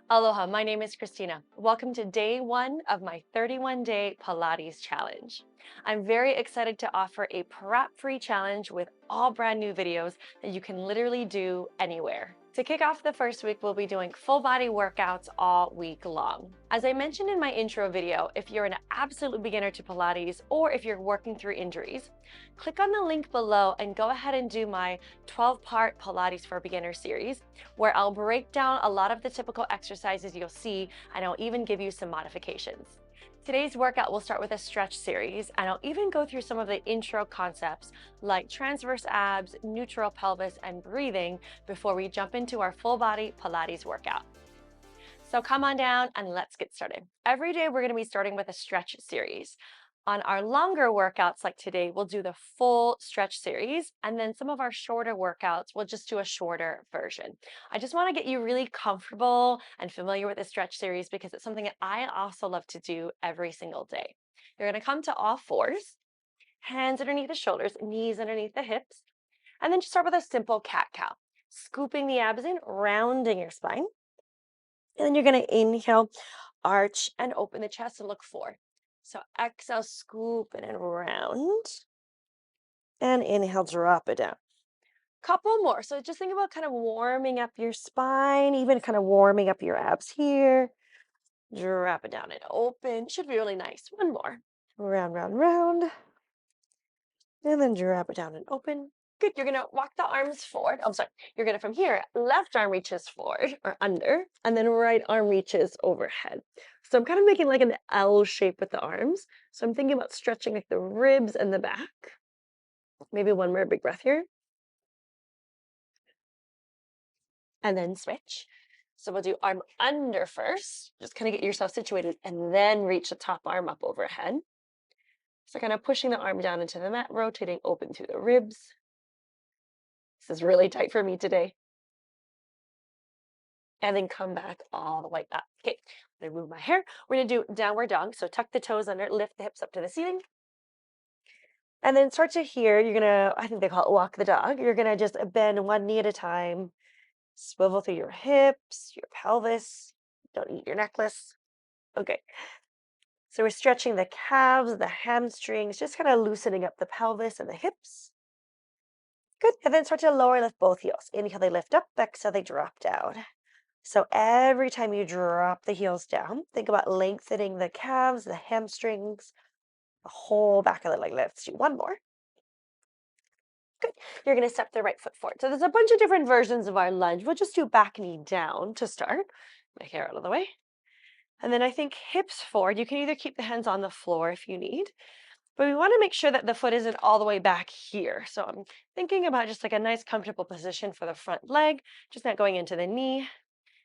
Aloha, my name is Christina. Welcome to day one of my 31-day Pilates challenge. I'm very excited to offer a prep-free challenge with all brand new videos that you can literally do anywhere. To kick off the first week, we'll be doing full body workouts all week long. As I mentioned in my intro video, if you're an absolute beginner to Pilates or if you're working through injuries, click on the link below and go ahead and do my 12-part Pilates for Beginners series, where I'll break down a lot of the typical exercises you'll see, and I'll even give you some modifications. Today's workout will start with a stretch series, and I'll even go through some of the intro concepts like transverse abs, neutral pelvis, and breathing before we jump into our full body Pilates workout. So come on down and let's get started. Every day we're going to be starting with a stretch series. On our longer workouts like today, we'll do the full stretch series, and then some of our shorter workouts, we'll just do a shorter version. I just want to get you really comfortable and familiar with the stretch series because it's something that I also love to do every single day. You're going to come to all fours, hands underneath the shoulders, knees underneath the hips, and then just start with a simple cat-cow, scooping the abs in, rounding your spine. And then you're going to inhale, arch, and open the chest and look forward. So exhale, scoop it and round. And inhale, drop it down. Couple more. So just think about kind of warming up your spine, even kind of warming up your abs here. Drop it down and open. Should be really nice. One more. Round, round, round. And then drop it down and open. Good. You're going to walk the arms forward. Oh, sorry. You're going to, from here, left arm reaches forward or under, and then right arm reaches overhead. So I'm kind of making like an L shape with the arms. So I'm thinking about stretching like the ribs and the back. Maybe one more big breath here. And then switch. So we'll do arm under first. Just kind of get yourself situated and then reach the top arm up overhead. So kind of pushing the arm down into the mat, rotating open through the ribs. This is really tight for me today. And then come back all the way up. Okay, I'm gonna move my hair. We're gonna do downward dog. So tuck the toes under, lift the hips up to the ceiling. And then start to here, you're gonna, I think they call it walk the dog. You're gonna just bend one knee at a time, swivel through your hips, your pelvis. Don't eat your necklace. Okay. So we're stretching the calves, the hamstrings, just kind of loosening up the pelvis and the hips. Good. And then start to lower, lift both heels. Inhale, they lift up. Exhale, they drop down. So every time you drop the heels down, think about lengthening the calves, the hamstrings, the whole back of the leg. Let's do one more. Good. You're going to step the right foot forward. So there's a bunch of different versions of our lunge. We'll just do back knee down to start. My hair out of the way. And then I think hips forward. You can either keep the hands on the floor if you need, but we want to make sure that the foot isn't all the way back here. So I'm thinking about just like a nice comfortable position for the front leg, just not going into the knee.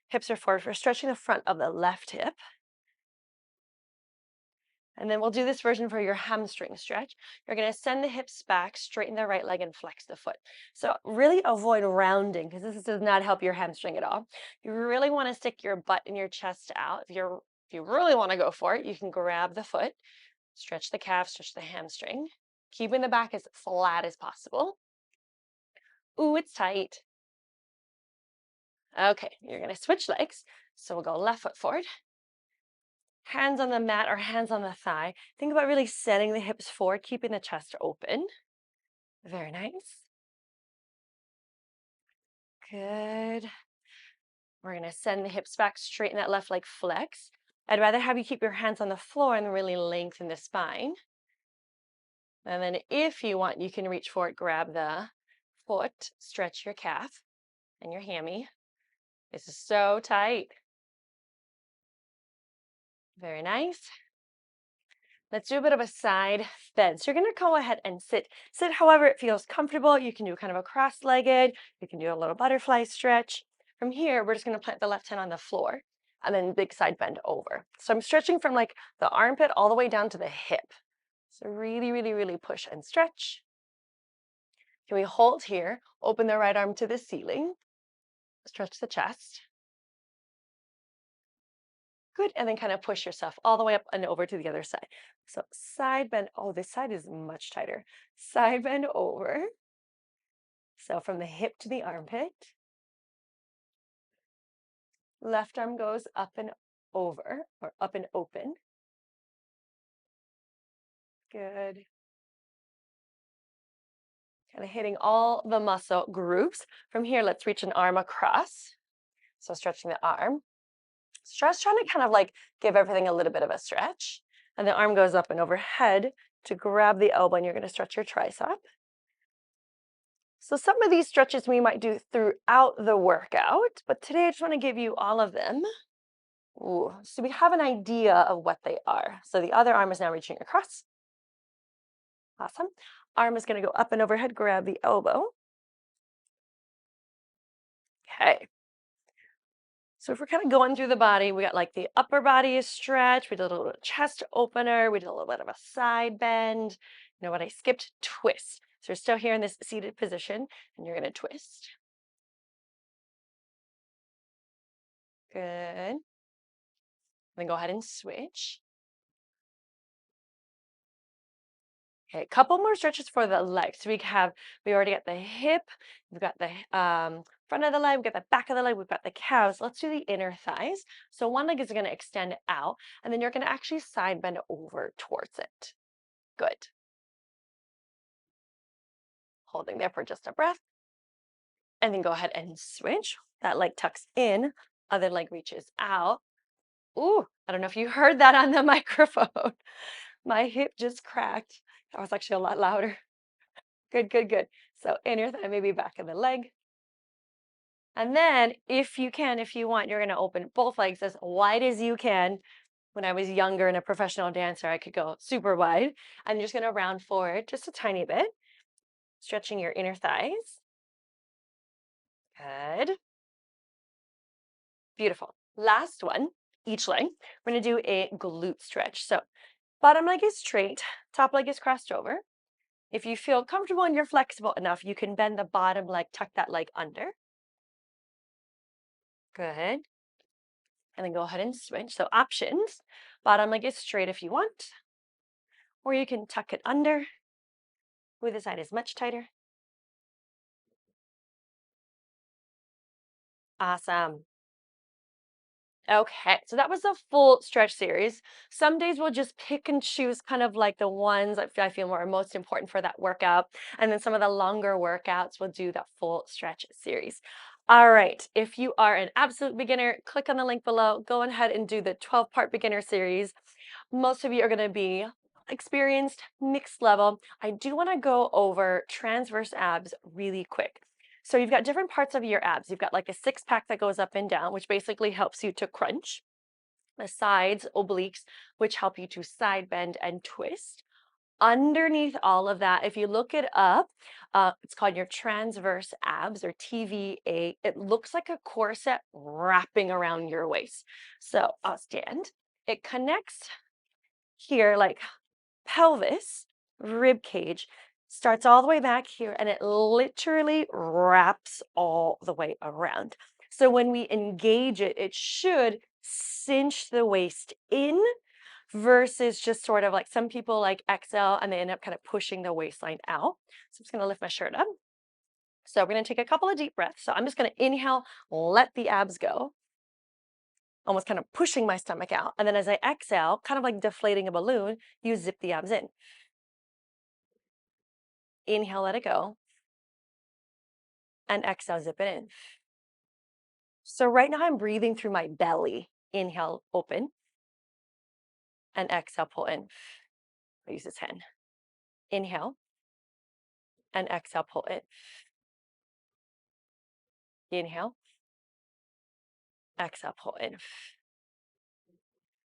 Hips are forward. We're stretching the front of the left hip. And then we'll do this version for your hamstring stretch. You're going to send the hips back, straighten the right leg, and flex the foot. So really avoid rounding because this does not help your hamstring at all. You really want to stick your butt and your chest out. If you really want to go for it, you can grab the foot, stretch the calf, stretch the hamstring, keeping the back as flat as possible. Ooh, it's tight. Okay, you're going to switch legs. So we'll go left foot forward. Hands on the mat or hands on the thigh. Think about really setting the hips forward, keeping the chest open. Very nice. Good. We're going to send the hips back, straighten that left leg, flex. I'd rather have you keep your hands on the floor and really lengthen the spine. And then if you want, you can reach forward, grab the foot, stretch your calf and your hammy. This is so tight. Very nice. Let's do a bit of a side bend. So you're going to go ahead and sit. Sit however it feels comfortable. You can do kind of a cross-legged. You can do a little butterfly stretch. From here, we're just going to plant the left hand on the floor and then big side bend over. So I'm stretching from like the armpit all the way down to the hip. So really, really, really push and stretch. Can we hold here? Open the right arm to the ceiling. Stretch the chest. Good, and then kind of push yourself all the way up and over to the other side. So side bend, oh, this side is much tighter. Side bend over. So from the hip to the armpit. Left arm goes up and over, or up and open. Good. Kind of hitting all the muscle groups. From here, let's reach an arm across. So stretching the arm. Stretch, trying to kind of like give everything a little bit of a stretch. And the arm goes up and overhead to grab the elbow, and you're going to stretch your tricep. So some of these stretches we might do throughout the workout, but today I just want to give you all of them. Ooh, so we have an idea of what they are. So the other arm is now reaching across. Awesome. Arm is going to go up and overhead, grab the elbow. Okay. So if we're kind of going through the body, we got like the upper body is stretched. We did a little bit of chest opener. We did a little bit of a side bend. You know what? I skipped twist. So you're still here in this seated position, and you're going to twist. Good. Then go ahead and switch. Okay, a couple more stretches for the legs. So we already got the hip, we've got the front of the leg, we've got the back of the leg, we've got the calves. Let's do the inner thighs. So one leg is going to extend out, and then you're going to actually side bend over towards it. Good. Holding there for just a breath. And then go ahead and switch. That leg tucks in, other leg reaches out. Ooh, I don't know if you heard that on the microphone. My hip just cracked. That was actually a lot louder. Good, good, good. So inner thigh, maybe back of the leg. And then if you can, if you want, you're going to open both legs as wide as you can. When I was younger and a professional dancer, I could go super wide. I'm just going to round forward just a tiny bit, stretching your inner thighs. Good. Beautiful. Last one, each leg. We're going to do a glute stretch. So bottom leg is straight, top leg is crossed over. If you feel comfortable and you're flexible enough, you can bend the bottom leg, tuck that leg under. Good. And then go ahead and switch. So options, bottom leg is straight if you want, or you can tuck it under. Ooh, this side is much tighter. Awesome. Okay, so that was a full stretch series. Some days we'll just pick and choose kind of like the ones I feel are most important for that workout. And then some of the longer workouts will do that full stretch series. All right, if you are an absolute beginner, click on the link below. Go ahead and do the 12-part beginner series. Most of you are going to be experienced, mixed level. I do want to go over transverse abs really quick. So you've got different parts of your abs. You've got like a six pack that goes up and down, which basically helps you to crunch. The sides, obliques, which help you to side bend and twist. Underneath all of that, if you look it up, it's called your transverse abs or TVA. It looks like a corset wrapping around your waist. So I'll stand. It connects here like pelvis, rib cage, starts all the way back here, and it literally wraps all the way around. So when we engage it, it should cinch the waist in versus just sort of like some people like exhale and they end up kind of pushing the waistline out. So I'm just going to lift my shirt up. So we're going to take a couple of deep breaths. So I'm just going to inhale, let the abs go, almost kind of pushing my stomach out. And then as I exhale, kind of like deflating a balloon, you zip the abs in. Inhale, let it go. And exhale, zip it in. So right now I'm breathing through my belly. Inhale, open. And exhale, pull in. I use this hand. Inhale. And exhale, pull in. Inhale. Exhale, pull in.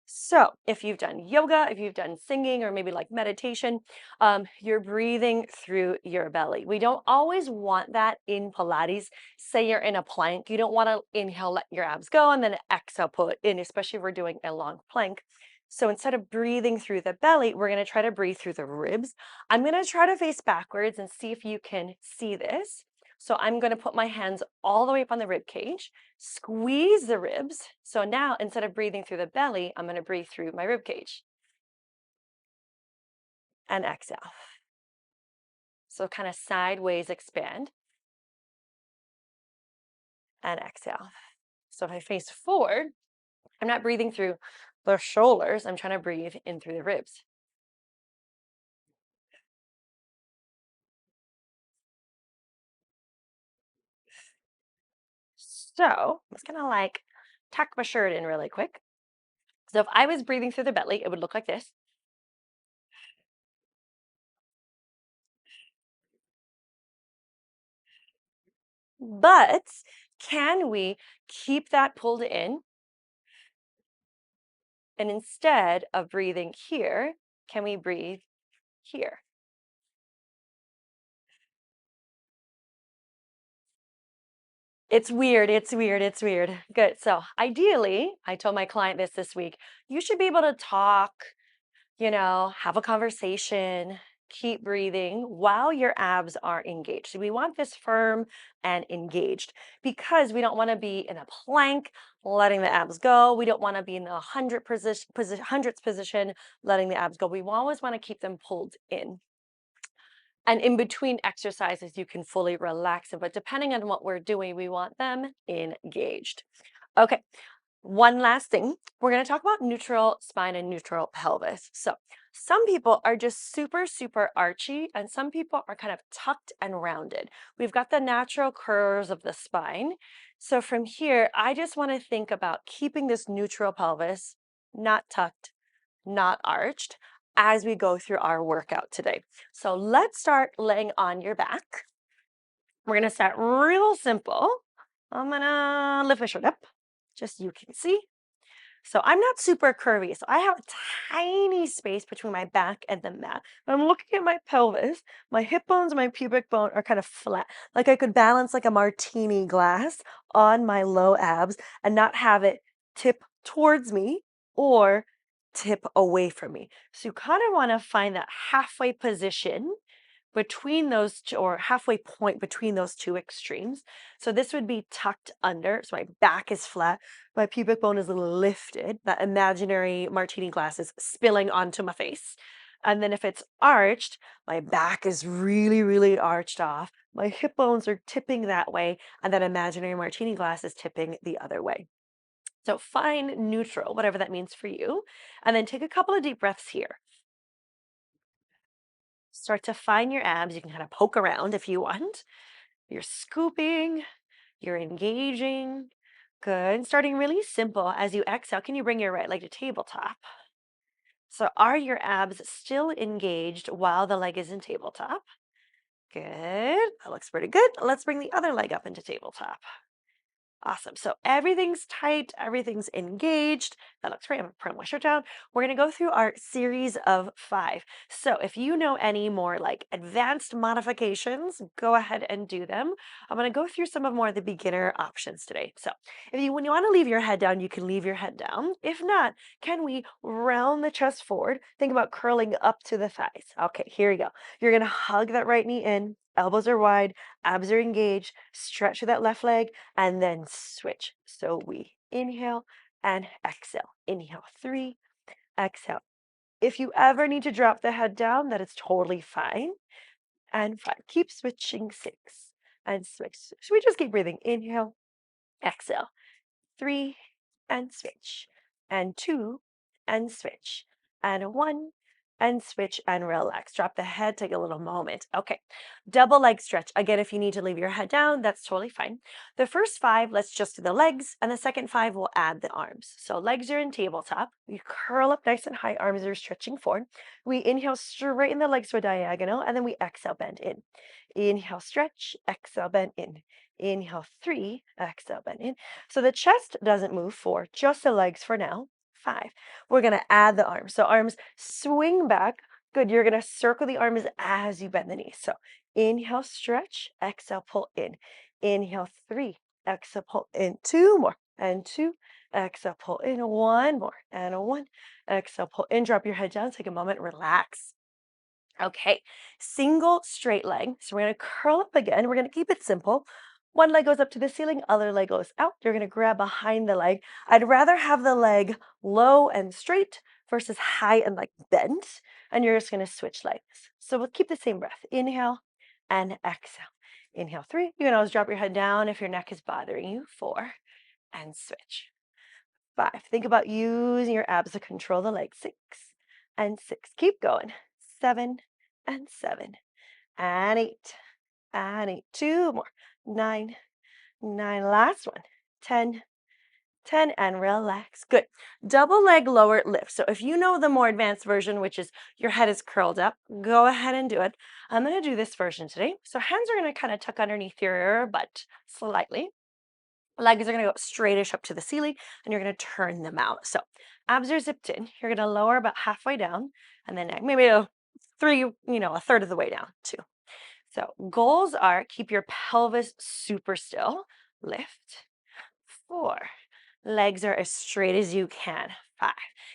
So if you've done yoga, if you've done singing or maybe like meditation, you're breathing through your belly. We don't always want that in Pilates. Say you're in a plank, you don't want to inhale, let your abs go, and then exhale, pull it in, especially if we're doing a long plank. So instead of breathing through the belly, we're going to try to breathe through the ribs. I'm going to try to face backwards and see if you can see this. So I'm going to put my hands all the way up on the rib cage, squeeze the ribs. So now instead of breathing through the belly, I'm going to breathe through my rib cage. And exhale. So kind of sideways expand. And exhale. So if I face forward, I'm not breathing through the shoulders. I'm trying to breathe in through the ribs. So I'm just gonna like tuck my shirt in really quick. So if I was breathing through the belly, it would look like this. But can we keep that pulled in? And instead of breathing here, can we breathe here? It's weird. It's weird. It's weird. Good. So ideally, I told my client this week, you should be able to talk, have a conversation, keep breathing while your abs are engaged. So we want this firm and engaged because we don't want to be in a plank, letting the abs go. We don't want to be in the hundredths position, letting the abs go. We always want to keep them pulled in. And in between exercises, you can fully relax it. But depending on what we're doing, we want them engaged. Okay, one last thing. We're going to talk about neutral spine and neutral pelvis. So some people are just super, super archy, and some people are kind of tucked and rounded. We've got the natural curves of the spine. So from here, I just want to think about keeping this neutral pelvis, not tucked, not arched, as we go through our workout today. So let's start laying on your back. We're going to start real simple. I'm going to lift my shirt up, just so you can see. So I'm not super curvy, so I have a tiny space between my back and the mat. But I'm looking at my pelvis, my hip bones and my pubic bone are kind of flat. Like I could balance like a martini glass on my low abs and not have it tip towards me or tip away from me. So you kind of want to find that halfway position between those two, or halfway point between those two extremes. So this would be tucked under. So my back is flat, my pubic bone is lifted. That imaginary martini glass is spilling onto my face. And then if it's arched, my back is really, really arched off. My hip bones are tipping that way, and that imaginary martini glass is tipping the other way. So find neutral, whatever that means for you. And then take a couple of deep breaths here. Start to find your abs. You can kind of poke around if you want. You're scooping, you're engaging. Good. Starting really simple. As you exhale, can you bring your right leg to tabletop? So are your abs still engaged while the leg is in tabletop? Good. That looks pretty good. Let's bring the other leg up into tabletop. Awesome. So everything's tight, everything's engaged. That looks great. I'm going to put my shirt down. We're going to go through our series of 5. So if you know any more like advanced modifications, go ahead and do them. I'm going to go through some of more of the beginner options today. So when you want to leave your head down, you can leave your head down. If not, can we round the chest forward? Think about curling up to the thighs. Okay, here we go. You're going to hug that right knee in. Elbows are wide, abs are engaged, stretch that left leg, and then switch. So we inhale and exhale. Inhale 3, exhale. If you ever need to drop the head down, that is totally fine. And 5. Keep switching. 6 and switch. So we just keep breathing. Inhale, exhale. 3 and switch. And 2 and switch. And 1 and switch and relax. Drop the head, take a little moment. Okay, double leg stretch. Again, if you need to leave your head down, that's totally fine. The first 5, let's just do the legs, and the second 5, we'll add the arms. So legs are in tabletop. We curl up nice and high, arms are stretching forward. We inhale, straighten the legs to a diagonal, and then we exhale, bend in. Inhale, stretch, exhale, bend in. Inhale, 3, exhale, bend in. So the chest doesn't move. 4, just the legs for now. 5. We're going to add the arms. So arms swing back. Good. You're going to circle the arms as you bend the knees. So inhale, stretch, exhale, pull in. Inhale, 3, exhale, pull in. 2 more, and 2, exhale, pull in. 1 more, and 1, exhale, pull in. Drop your head down. Take a moment, relax. Okay, single straight leg. So we're going to curl up again. We're going to keep it simple. One leg goes up to the ceiling, other leg goes out. You're going to grab behind the leg. I'd rather have the leg low and straight versus high and like bent. And you're just going to switch legs. So we'll keep the same breath. Inhale and exhale. Inhale 3. You can always drop your head down if your neck is bothering you. 4 and switch. 5. Think about using your abs to control the leg. 6 and 6. Keep going. 7 and 7 and 8 and 8. 2 more. 9, 9. Last one. 10, 10 and relax. Good. Double leg lower lift. So if you know the more advanced version, which is your head is curled up, go ahead and do it. I'm going to do this version today. So hands are going to kind of tuck underneath your butt slightly. Legs are going to go straightish up to the ceiling, and you're going to turn them out. So abs are zipped in. You're going to lower about halfway down, and then maybe a third of the way down, 2. So goals are keep your pelvis super still. Lift. 4. Legs are as straight as you can. 5.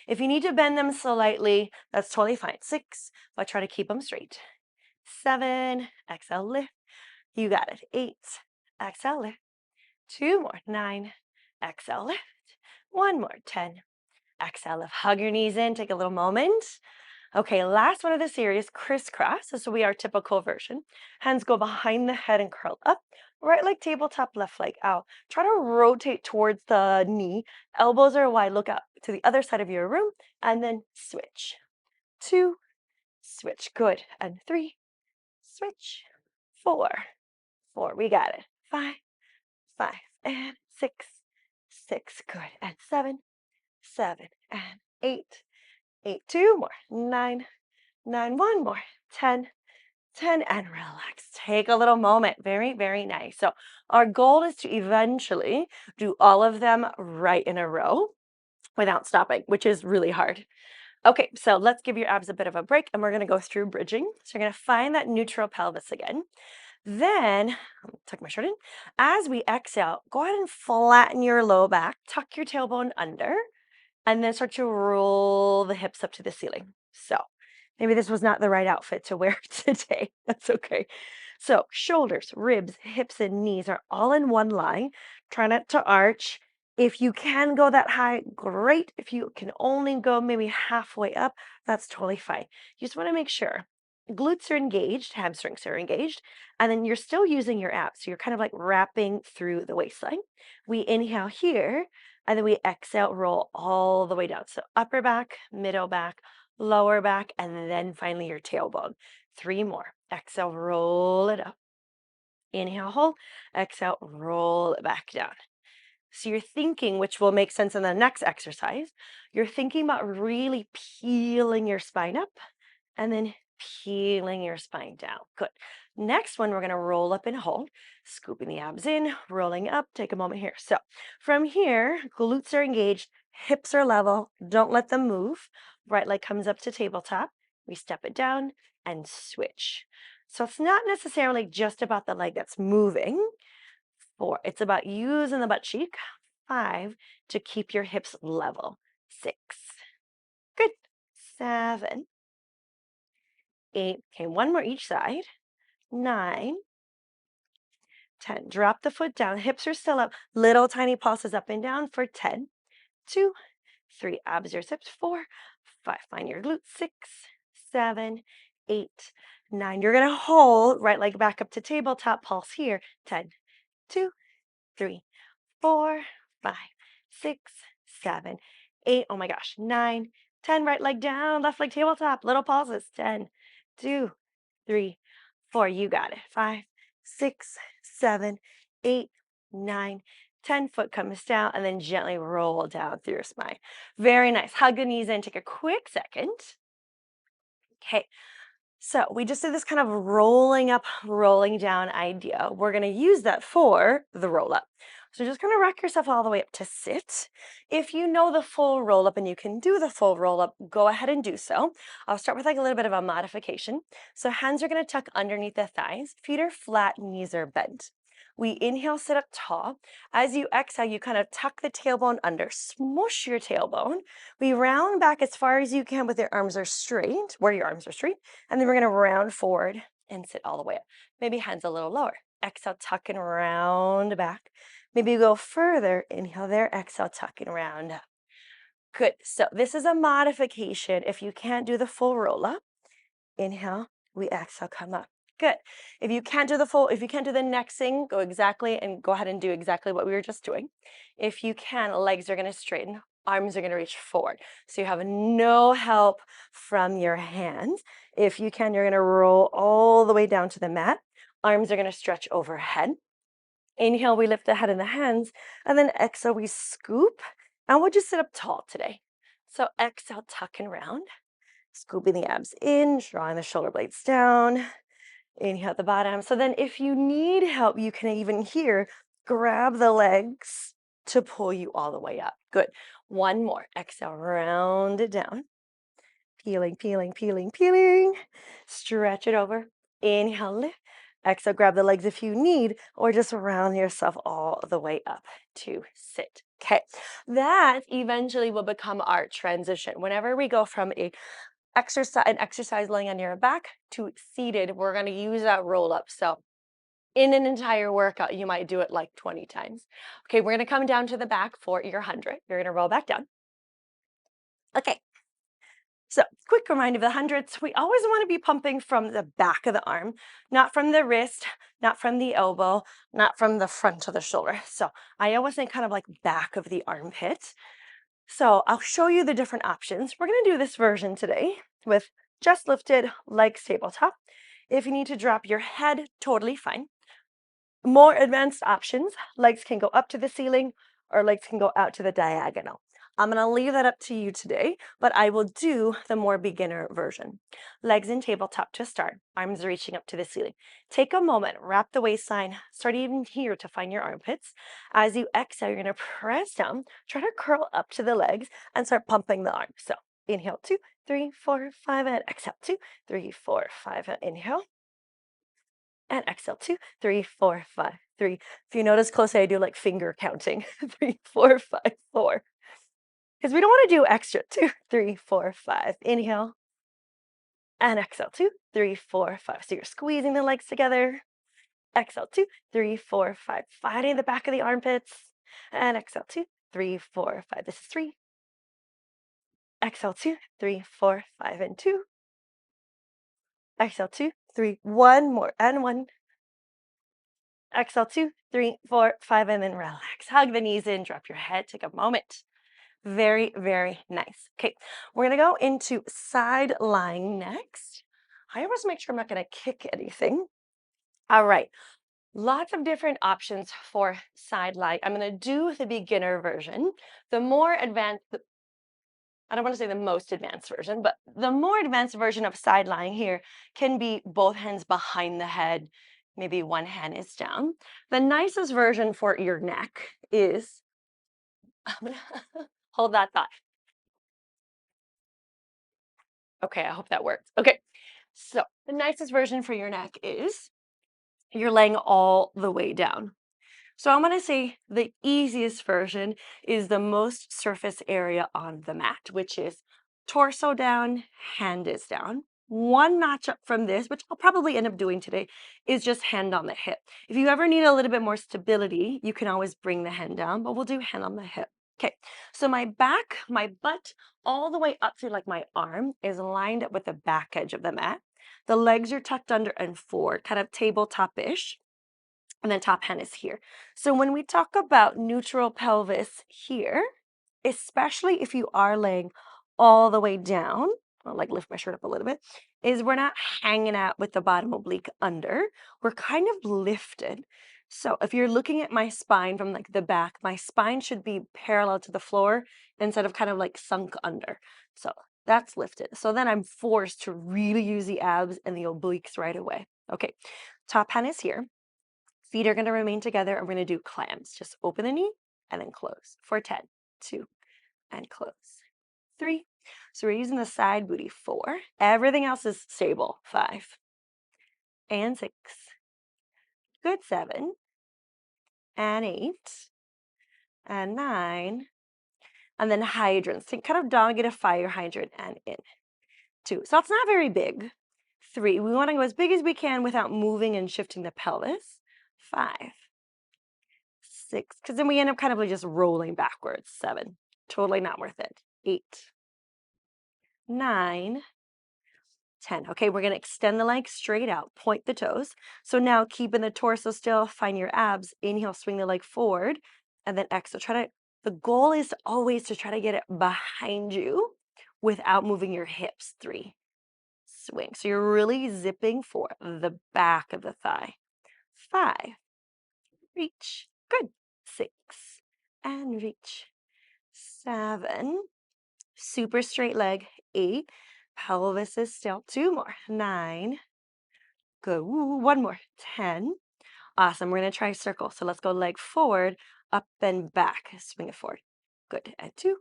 If you need to bend them slightly, that's totally fine. 6, but try to keep them straight. 7, exhale, lift. You got it. 8, exhale, lift. 2 more. 9, exhale, lift. 1 more. 10, exhale, lift. Hug your knees in. Take a little moment. Okay, last one of the series, crisscross. This will be our typical version. Hands go behind the head and curl up. Right leg tabletop, left leg out. Try to rotate towards the knee. Elbows are wide. Look up to the other side of your room. And then switch. 2, switch. Good. And 3, switch. 4, 4. We got it. 5, 5. And 6, 6. Good. And 7, 7. And 8, 8. 2 more. 9, 9. 1 more. 10, 10 and relax. Take a little moment. Very, very nice. So our goal is to eventually do all of them right in a row without stopping, which is really hard. Okay, so let's give your abs a bit of a break, and we're going to go through bridging. So you're going to find that neutral pelvis again. Then, tuck my shirt in. As we exhale, go ahead and flatten your low back, tuck your tailbone under, and then start to roll the hips up to the ceiling. So maybe this was not the right outfit to wear today. That's okay. So shoulders, ribs, hips, and knees are all in one line. Try not to arch. If you can go that high, great. If you can only go maybe halfway up, that's totally fine. You just want to make sure glutes are engaged, hamstrings are engaged, and then you're still using your abs. So you're kind of like wrapping through the waistline. We inhale here, and then we exhale, roll all the way down. So upper back, middle back, lower back, and then finally your tailbone. 3 more. Exhale, roll it up. Inhale, hold. Exhale, roll it back down. So you're thinking, which will make sense in the next exercise, you're thinking about really peeling your spine up and then peeling your spine down. Good. Next one, we're going to roll up and hold, scooping the abs in, rolling up. Take a moment here. So from here, glutes are engaged, hips are level. Don't let them move. Right leg comes up to tabletop. We step it down and switch. So it's not necessarily just about the leg that's moving. 4, it's about using the butt cheek. 5, to keep your hips level. 6, good. 7, 8, okay, 1 more each side. 9, 10. Drop the foot down. Hips are still up. Little tiny pulses up and down for 10, 2, 3. Abs your hips. 4, 5. Find your glutes. 6, 7, 8, 9. You're going to hold right leg back up to tabletop. Pulse here. 10, 2, 3, 4, 5, 6, 7, 8. Oh my gosh. 9, 10. Right leg down. Left leg tabletop. Little pulses. 10, 2, 3, 4. You got it. 5, 6, 7, 8, 9, 10. Foot comes down and then gently roll down through your spine. Very nice. Hug the knees in. Take a quick second. Okay. So we just did this kind of rolling up, rolling down idea. We're going to use that for the roll up. So just kind of rock yourself all the way up to sit. If you know the full roll up and you can do the full roll up, go ahead and do so. I'll start with like a little bit of a modification. So hands are going to tuck underneath the thighs. Feet are flat, knees are bent. We inhale, sit up tall. As you exhale, you kind of tuck the tailbone under, smush your tailbone. We round back as far as you can with your arms are straight, where your arms are straight. And then we're going to round forward and sit all the way up. Maybe hands a little lower. Exhale, tuck and round back. Maybe go further. Inhale there. Exhale, tuck and round up. Good. So this is a modification. If you can't do the full roll up, inhale, we exhale, come up. Good. If you can't do the next thing, go ahead and do exactly what we were just doing. If you can, legs are going to straighten, arms are going to reach forward. So you have no help from your hands. If you can, you're going to roll all the way down to the mat. Arms are going to stretch overhead. Inhale, we lift the head and the hands, and then exhale, we scoop, and we'll just sit up tall today. So exhale, tuck and round, scooping the abs in, drawing the shoulder blades down. Inhale at the bottom. So then if you need help, you can even here grab the legs to pull you all the way up. Good. One more. Exhale, round it down. Peeling, peeling, peeling, peeling. Stretch it over. Inhale, lift. Exhale, grab the legs if you need, or just round yourself all the way up to sit. Okay, that eventually will become our transition. Whenever we go from an exercise laying on your back to seated, we're going to use that roll up. So in an entire workout, you might do it like 20 times. Okay, we're going to come down to the back for your 100. You're going to roll back down. Okay. So quick reminder of the hundreds, we always want to be pumping from the back of the arm, not from the wrist, not from the elbow, not from the front of the shoulder. So I always think kind of like back of the armpit. So I'll show you the different options. We're going to do this version today with just lifted, legs tabletop. If you need to drop your head, totally fine. More advanced options, legs can go up to the ceiling or legs can go out to the diagonal. I'm going to leave that up to you today, but I will do the more beginner version. Legs in tabletop to start, arms reaching up to the ceiling. Take a moment, wrap the waistline, start even here to find your armpits. As you exhale, you're going to press down, try to curl up to the legs and start pumping the arms. So inhale, 2, 3, 4, 5, and exhale, 2, 3, 4, 5, and inhale. And exhale, 2, 3, 4, 5, 3. If you notice closely, I do like finger counting. 3, 4, 5, 4. Because we don't want to do extra. 2, 3, 4, 5. Inhale. And exhale, 2, 3, 4, 5. So you're squeezing the legs together. Exhale, 2, 3, 4, 5. Finding the back of the armpits. And exhale, 2, 3, 4, 5. This is 3. Exhale, 2, 3, 4, 5, and 2. Exhale, 2, 3. One more. And 1. Exhale, 2, 3, 4, 5, and then relax. Hug the knees in, drop your head, take a moment. Very, very nice. Okay, we're gonna go into side lying next. I always make sure I'm not gonna kick anything. All right, lots of different options for side lie. I'm gonna do the beginner version. The more advanced, I don't want to say the most advanced version, but the more advanced version of side lying here can be both hands behind the head. Maybe one hand is down. The nicest version for your neck is, hold that thought. Okay, I hope that works. Okay, so the nicest version for your neck is you're laying all the way down. So I'm going to say the easiest version is the most surface area on the mat, which is torso down, hand is down. One notch up from this, which I'll probably end up doing today, is just hand on the hip. If you ever need a little bit more stability, you can always bring the hand down, but we'll do hand on the hip. Okay, so my back, my butt, all the way up through like my arm is lined up with the back edge of the mat. The legs are tucked under and forward, kind of tabletop-ish. And then top hand is here. So when we talk about neutral pelvis here, especially if you are laying all the way down, I'll like lift my shirt up a little bit, is we're not hanging out with the bottom oblique under. We're kind of lifted. So if you're looking at my spine from like the back, my spine should be parallel to the floor instead of kind of like sunk under. So that's lifted. So then I'm forced to really use the abs and the obliques right away. Okay, top hand is here. Feet are going to remain together. And we're going to do clams. Just open the knee and then close for 10, 2, and close. 3. So we're using the side booty. 4. Everything else is stable. 5 and 6. Good. 7 and 8 and 9. And then hydrants. Think kind of down, get a fire hydrant and in. 2. So it's not very big. 3. We want to go as big as we can without moving and shifting the pelvis. 5. 6, because then we end up kind of like just rolling backwards. 7, totally not worth it. 8, 9, 10. Okay, we're going to extend the legs straight out, point the toes. So now keeping the torso still, find your abs. Inhale, swing the leg forward, and then exhale. The goal is always to try to get it behind you without moving your hips. 3, swing. So you're really zipping for the back of the thigh. 5, reach. Good. 6, and reach. 7, super straight leg. 8, pelvis is still. 2 more. 9, good. Ooh, 1 more. 10. Awesome. We're going to try circle. So let's go leg forward, up and back. Swing it forward. Good. And 2,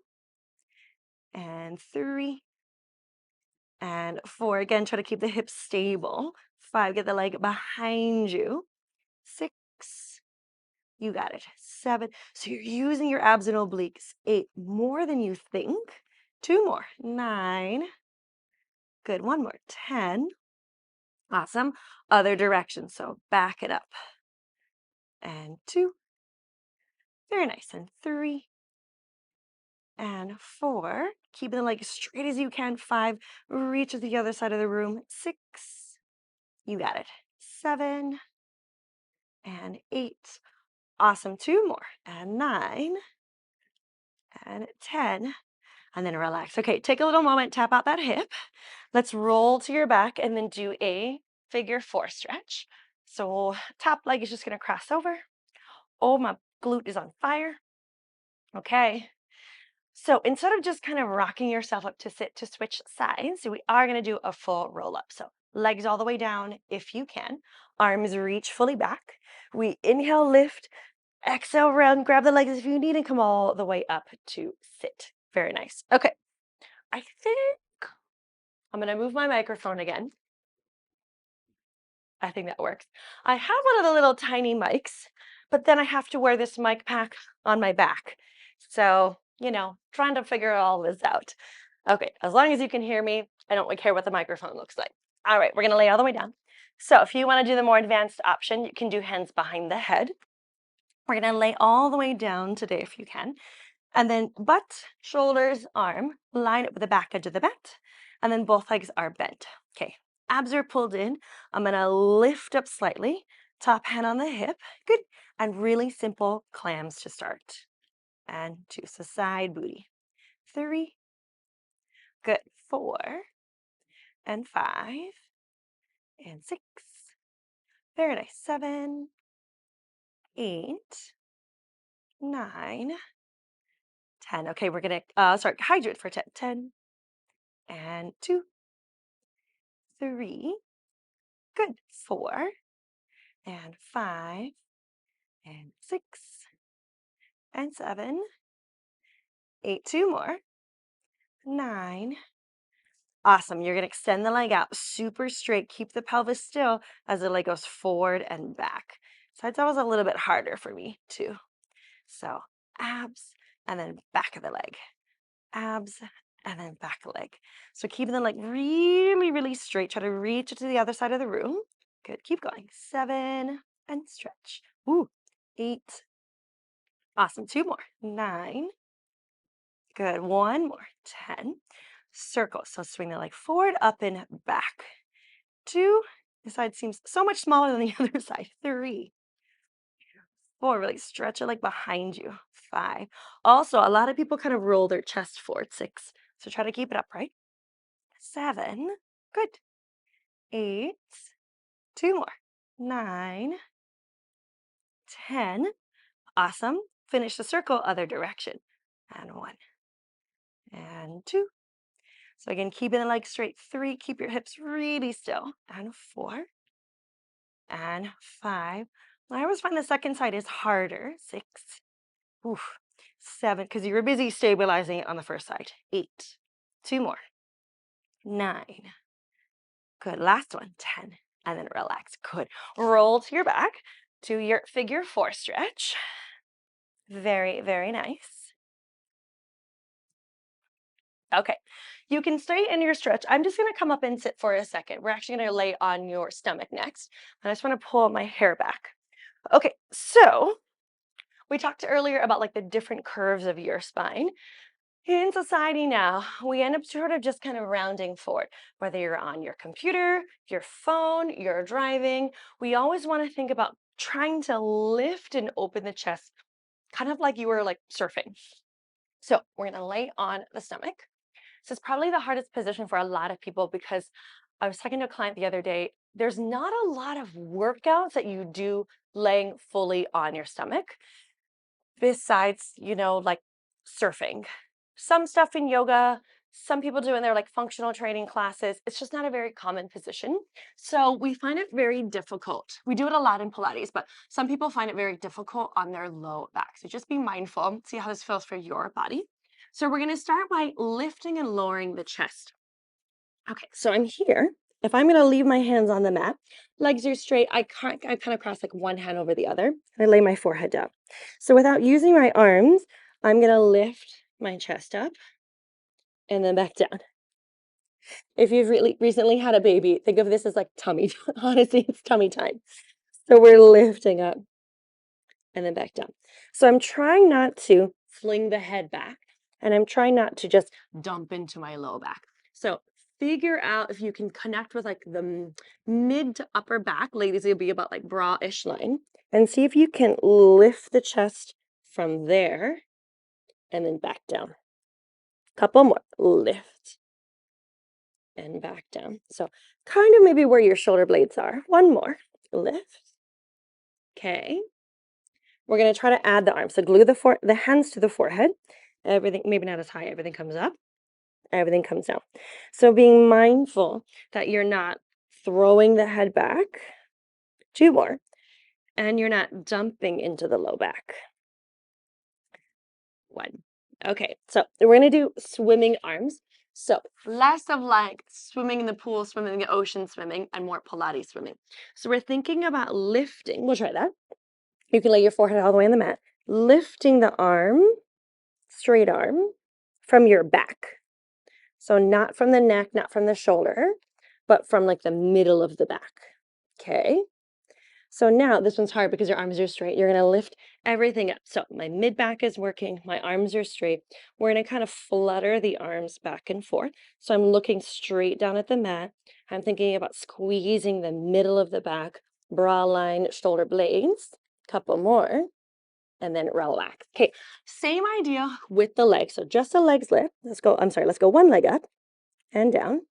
and 3, and 4. Again, try to keep the hips stable. 5, get the leg behind you. 6, you got it. 7, so you're using your abs and obliques. 8, more than you think. 2 more. 9, good. 1 more. 10. Awesome. Other direction. So back it up. And 2. Very nice. And 3. And 4. Keep the leg straight as you can. 5. Reach to the other side of the room. 6. You got it. 7. And 8. Awesome. 2 more. And 9. And 10. And then relax. Okay, take a little moment, tap out that hip. Let's roll to your back and then do a figure 4 stretch. So top leg is just going to cross over. Oh, my glute is on fire. Okay. So instead of just kind of rocking yourself up to sit to switch sides, we are going to do a full roll up. So legs all the way down if you can. Arms reach fully back. We inhale, lift, exhale, round, grab the legs if you need, and come all the way up to sit. Very nice. Okay. I think I'm going to move my microphone again. I think that works. I have one of the little tiny mics, but then I have to wear this mic pack on my back. So, trying to figure all this out. Okay, as long as you can hear me, I don't really care what the microphone looks like. All right, we're going to lay all the way down. So if you want to do the more advanced option, you can do hands behind the head. We're going to lay all the way down today if you can. And then butt, shoulders, arm, line up with the back edge of the mat. And then both legs are bent. Okay, abs are pulled in. I'm going to lift up slightly, top hand on the hip. Good. And really simple clams to start. And 2, so side booty. 3, good. 4, and 5, and 6. Very nice. 7, 8, 9, 10. Okay, we're going to, hydrate for 10. 10, and 2, 3, good. 4, and 5, and 6, and 7, 8, 2 more, 9. Awesome. You're going to extend the leg out super straight. Keep the pelvis still as the leg goes forward and back. So that was a little bit harder for me too. So abs and then back of the leg. Abs and then back leg. So keeping the leg really, really straight. Try to reach it to the other side of the room. Good. Keep going. 7, and stretch. Ooh. 8. Awesome. 2 more. 9. Good. 1 more. 10. Circle. So swing the leg forward, up and back. 2. This side seems so much smaller than the other side. 3. 4. Really stretch it like behind you. 5. Also, a lot of people kind of roll their chest forward. 6. So try to keep it upright. 7. Good. 8. 2 more. 9. 10. Awesome. Finish the circle, other direction. And 1. And 2. So again, keeping the legs straight. 3. Keep your hips really still. And 4. And 5. I always find the second side is harder. 6. Oof. 7, because you were busy stabilizing it on the first side. 8. 2 more. 9. Good. Last one. 10. And then relax. Good. Roll to your back to your figure 4 stretch. Very, very nice. Okay. You can stay in your stretch. I'm just going to come up and sit for a second. We're actually going to lay on your stomach next. And I just want to pull my hair back. Okay. So we talked earlier about like the different curves of your spine. In society now, we end up sort of just kind of rounding forward. Whether you're on your computer, your phone, you're driving, we always want to think about trying to lift and open the chest, kind of like you were like surfing. So we're going to lay on the stomach. So it's probably the hardest position for a lot of people because I was talking to a client the other day. There's not a lot of workouts that you do laying fully on your stomach besides, like surfing. Some stuff in yoga, some people do in their like functional training classes. It's just not a very common position. So we find it very difficult. We do it a lot in Pilates, but some people find it very difficult on their low back. So just be mindful, see how this feels for your body. So we're going to start by lifting and lowering the chest. Okay, so I'm here. If I'm going to leave my hands on the mat, legs are straight, I kind of cross like one hand over the other, and I lay my forehead down. So without using my arms, I'm going to lift my chest up and then back down. If you've really recently had a baby, think of this as like tummy. Honestly, it's tummy time. So we're lifting up and then back down. So I'm trying not to fling the head back, and I'm trying not to just dump into my low back. So figure out if you can connect with like the mid to upper back. Ladies, it'll be about like bra-ish line. And see if you can lift the chest from there and then back down. Couple more. Lift and back down. So kind of maybe where your shoulder blades are. One more. Lift. Okay. We're going to try to add the arms. So glue the hands to the forehead. Everything, maybe not as high. Everything comes up. Everything comes down. So being mindful that you're not throwing the head back. Two more. And you're not dumping into the low back. One. Okay, so we're going to do swimming arms. So less of like swimming in the pool, swimming in the ocean, swimming, and more Pilates swimming. So we're thinking about lifting. We'll try that. You can lay your forehead all the way on the mat. Lifting the arm, straight arm, from your back. So not from the neck, not from the shoulder, but from like the middle of the back. Okay. So now this one's hard because your arms are straight. You're going to lift everything up. So my mid back is working. My arms are straight. We're going to kind of flutter the arms back and forth. So I'm looking straight down at the mat. I'm thinking about squeezing the middle of the back, bra line, shoulder blades. Couple more. And then relax. Okay, same idea with the legs. So just the legs lift. Let's go one leg up and down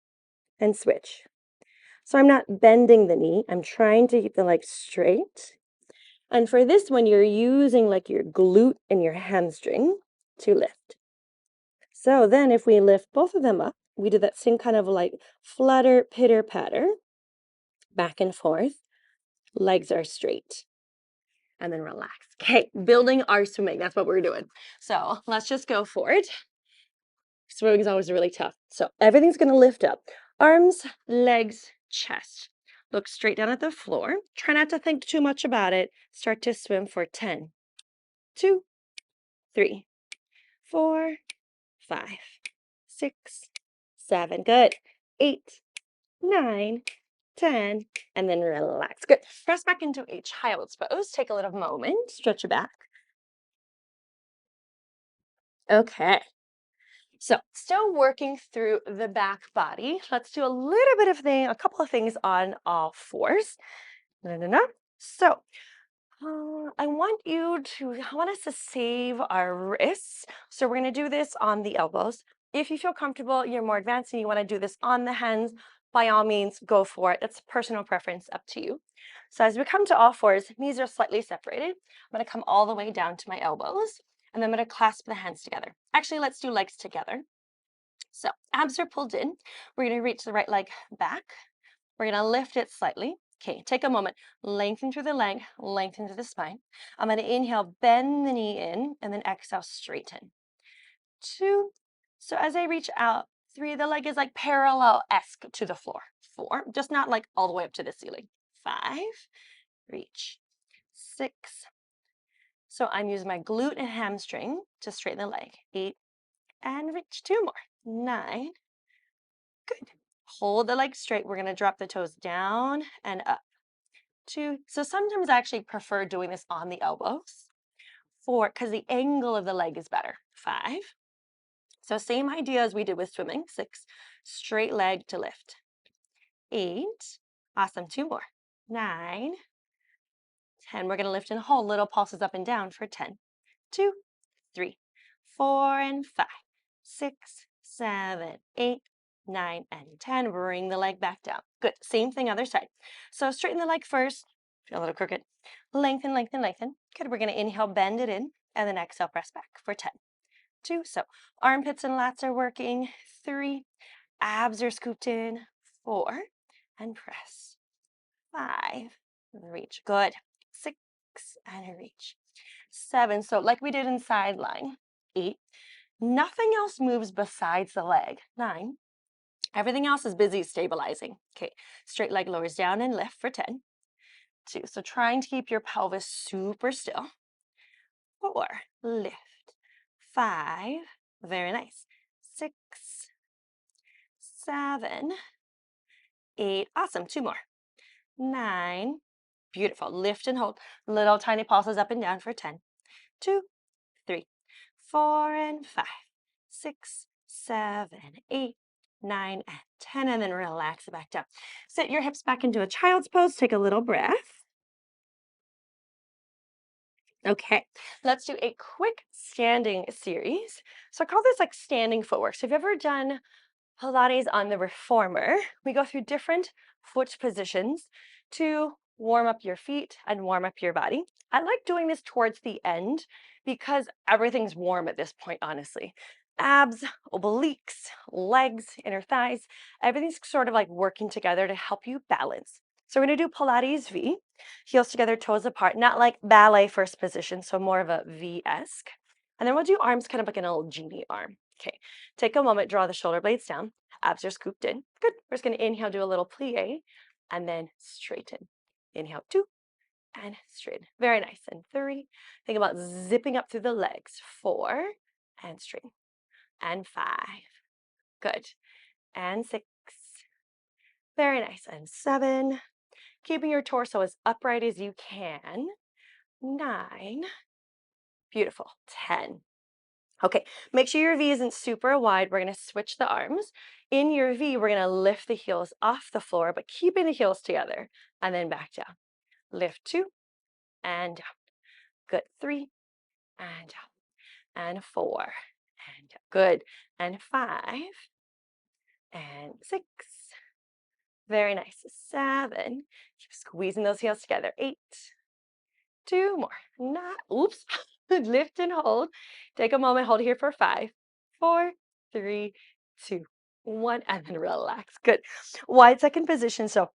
and switch. So I'm not bending the knee. I'm trying to keep the legs straight. And for this one, you're using like your glute and your hamstring to lift. So then if we lift both of them up, we do that same kind of like flutter, pitter, patter, back and forth. Legs are straight. And then relax. Okay, building our swimming. That's what we're doing. So let's just go for it. Swimming is always really tough. So everything's going to lift up. Arms, legs, chest. Look straight down at the floor. Try not to think too much about it. Start to swim for 10, 2, 3, 4, 5, 6, 7. Good. 8, 9, 10, and then relax. Good. Press back into a child's pose. Take a little moment. Stretch your back. Okay. So still working through the back body. Let's do a couple of things on all fours. So I want us to save our wrists. So we're going to do this on the elbows. If you feel comfortable, you're more advanced and you want to do this on the hands, by all means, go for it. It's personal preference, up to you. So as we come to all fours, knees are slightly separated. I'm going to come all the way down to my elbows, and then I'm going to clasp the hands together. Actually, let's do legs together. So abs are pulled in. We're going to reach the right leg back. We're going to lift it slightly. Okay, take a moment. Lengthen through the leg, lengthen through the spine. I'm going to inhale, bend the knee in, and then exhale, straighten. 2. So as I reach out, 3, the leg is like parallel-esque to the floor. 4, just not like all the way up to the ceiling. 5, reach. 6. So I'm using my glute and hamstring to straighten the leg. 8, and reach. 2 more. 9. Good. Hold the legs straight. We're going to drop the toes down and up. 2. So sometimes I actually prefer doing this on the elbows. 4, because the angle of the leg is better. 5, So same idea as we did with swimming. 6, straight leg to lift. 8, awesome, 2 more. 9, 10. We're going to lift and hold little pulses up and down for 10, 2, 3, 4, and 5, 6, 7, 8, 9, and 10. Bring the leg back down. Good. Same thing other side. So straighten the leg first. Feel a little crooked. Lengthen, lengthen, lengthen. Good. We're going to inhale, bend it in, and then exhale, press back for 10, 2. So armpits and lats are working. 3, abs are scooped in. 4, and press. 5, reach. Good. 6, and reach. 7, so like we did in sideline. 8, nothing else moves besides the leg. 9, everything else is busy stabilizing. Okay, straight leg lowers down and lift for 10, 2, so trying to keep your pelvis super still. 4, lift. 5, very nice. 6, 7, 8, awesome, 2 more. 9, beautiful, lift and hold. Little tiny pulses up and down for 10, 2, 3, 4, and 5, 6, 7, 8, 9, and 10, and then relax it back down. Sit your hips back into a child's pose. Take a little breath. Okay, let's do a quick standing series. So I call this like standing footwork. So if you've ever done Pilates on the reformer, we go through different foot positions to warm up your feet and warm up your body. I like doing this towards the end because everything's warm at this point, honestly. Abs, obliques, legs, inner thighs, everything's sort of like working together to help you balance. So we're gonna do Pilates V, heels together, toes apart, not like ballet first position, so more of a V-esque. And then we'll do arms kind of like an old genie arm. Okay, take a moment, draw the shoulder blades down, abs are scooped in. Good, we're just gonna inhale, do a little plie, and then straighten. Inhale, 2, and straighten. Very nice, and 3. Think about zipping up through the legs. 4, and straighten. And 5, good. And 6, very nice. And 7, keeping your torso as upright as you can. 9, beautiful. 10. Okay, make sure your V isn't super wide. We're going to switch the arms. In your V, we're going to lift the heels off the floor, but keeping the heels together, and then back down. Lift 2, and down. Good. 3, and down. And 4, and down. Good. And 5, and 6. Very nice. 7. Keep squeezing those heels together. 8. 2 more. 9. Oops. Lift and hold. Take a moment. Hold here for 5, 4, 3, 2, 1, and then relax. Good. Wide second position. So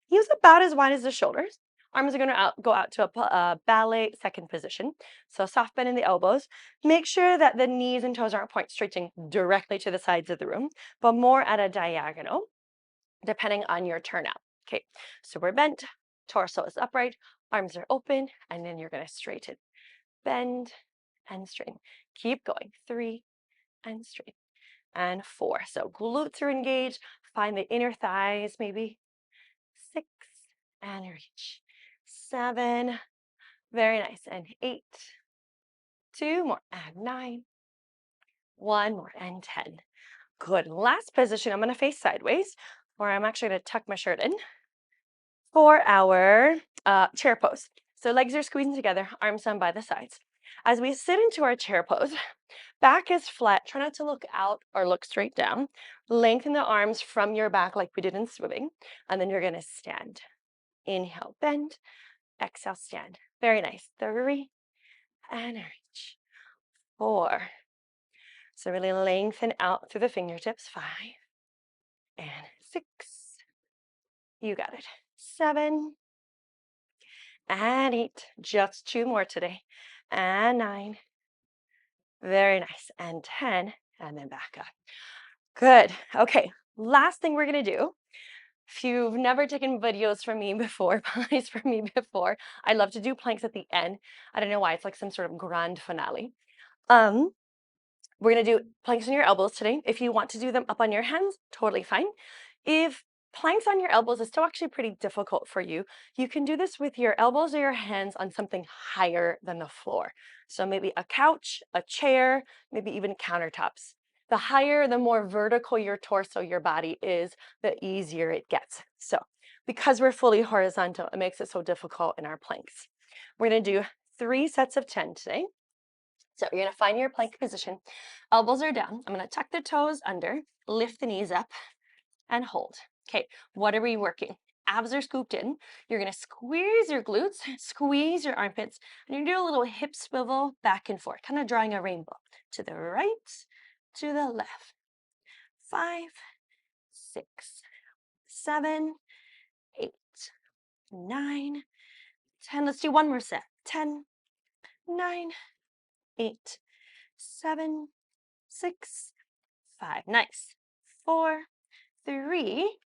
heels about as wide as the shoulders. Arms are going to go out to a ballet second position. So soft bend in the elbows. Make sure that the knees and toes aren't point stretching directly to the sides of the room, but more at a diagonal, depending on your turnout. Okay, so we're bent, torso is upright, arms are open, and then you're going to straighten. Bend and straighten. Keep going. 3, and straighten. And 4. So glutes are engaged. Find the inner thighs, maybe. 6, and reach. 7, very nice. And 8, 2 more, and 9, 1 more, and 10. Good. Last position, I'm going to face sideways, or I'm actually going to tuck my shirt in for our chair pose. So legs are squeezing together, arms down by the sides. As we sit into our chair pose, back is flat. Try not to look out or look straight down. Lengthen the arms from your back like we did in swimming, and then you're going to stand. Inhale, bend. Exhale, stand. Very nice. 3, and reach. 4. So really lengthen out through the fingertips. 5, and 6. You got it. 7, and 8. Just 2 more today. And 9. Very nice. And 10. And then back up. Good. Okay. Last thing we're going to do. If you've never taken videos from me before, Pilates from me before, I love to do planks at the end. I don't know why. It's like some sort of grand finale. We're going to do planks on your elbows today. If you want to do them up on your hands, totally fine. If planks on your elbows is still actually pretty difficult for you, you can do this with your elbows or your hands on something higher than the floor. So maybe a couch, a chair, maybe even countertops. The higher, the more vertical your torso, your body is, the easier it gets. So because we're fully horizontal, it makes it so difficult in our planks. We're going to do 3 sets of 10 today. So you're going to find your plank position. Elbows are down. I'm going to tuck the toes under, lift the knees up, and hold. Okay, what are we working? Abs are scooped in. You're going to squeeze your glutes, squeeze your armpits, and you're going to do a little hip swivel back and forth, kind of drawing a rainbow to the right, to the left. 5, 6, 7, 8, 9, 10. Let's do one more set. 10, 9, 8, 7, 6, 5. Nice. 4, 3,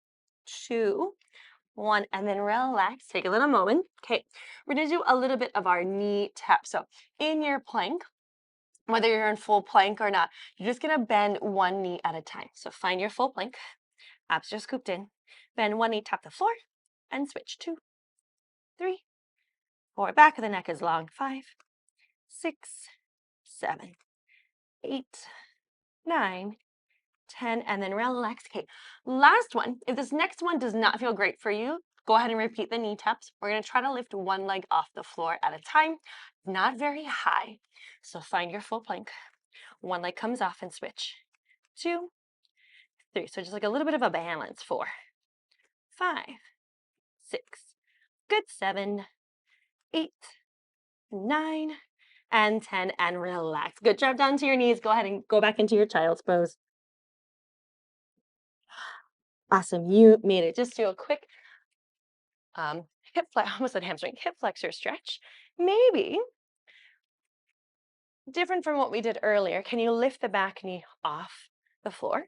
2, 1, and then relax. Take a little moment. Okay, we're going to do a little bit of our knee tap. So in your plank, whether you're in full plank or not, you're just going to bend one knee at a time. So find your full plank. Abs are scooped in. Bend one knee, tap the floor, and switch. 2, 3, 4. Back of the neck is long. 5, 6, 7, 8, 9, 10, and then relax. Okay, last one. If this next one does not feel great for you, go ahead and repeat the knee taps. We're going to try to lift one leg off the floor at a time, not very high. So find your full plank. One leg comes off and switch. 2, 3. So just like a little bit of a balance. 4, 5, 6. Good. 7, 8, 9, and 10, and relax. Good job down to your knees. Go ahead and go back into your child's pose. Awesome. You made it. Just do a quick hip flex, almost said hamstring, hip flexor stretch. Maybe different from what we did earlier. Can you lift the back knee off the floor?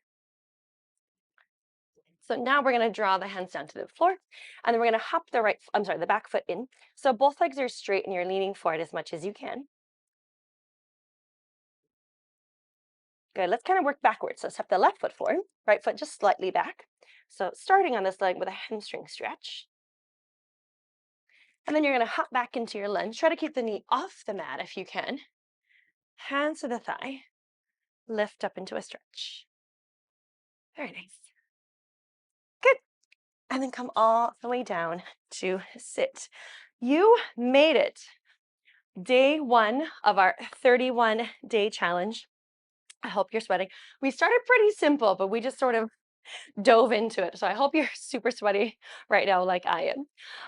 So now we're going to draw the hands down to the floor, and then we're going to hop the back foot in. So both legs are straight and you're leaning forward as much as you can. Good. Let's kind of work backwards. So step the left foot forward, right foot just slightly back. So starting on this leg with a hamstring stretch. And then you're going to hop back into your lunge. Try to keep the knee off the mat if you can. Hands to the thigh. Lift up into a stretch. Very nice. Good. And then come all the way down to sit. You made it. Day 1 of our 31-day challenge. I hope you're sweating. We started pretty simple, but we just sort of dove into it. So I hope you're super sweaty right now like I am.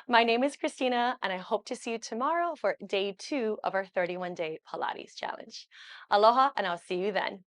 My name is Christina, and I hope to see you tomorrow for day 2 of our 31-day Pilates challenge. Aloha, and I'll see you then.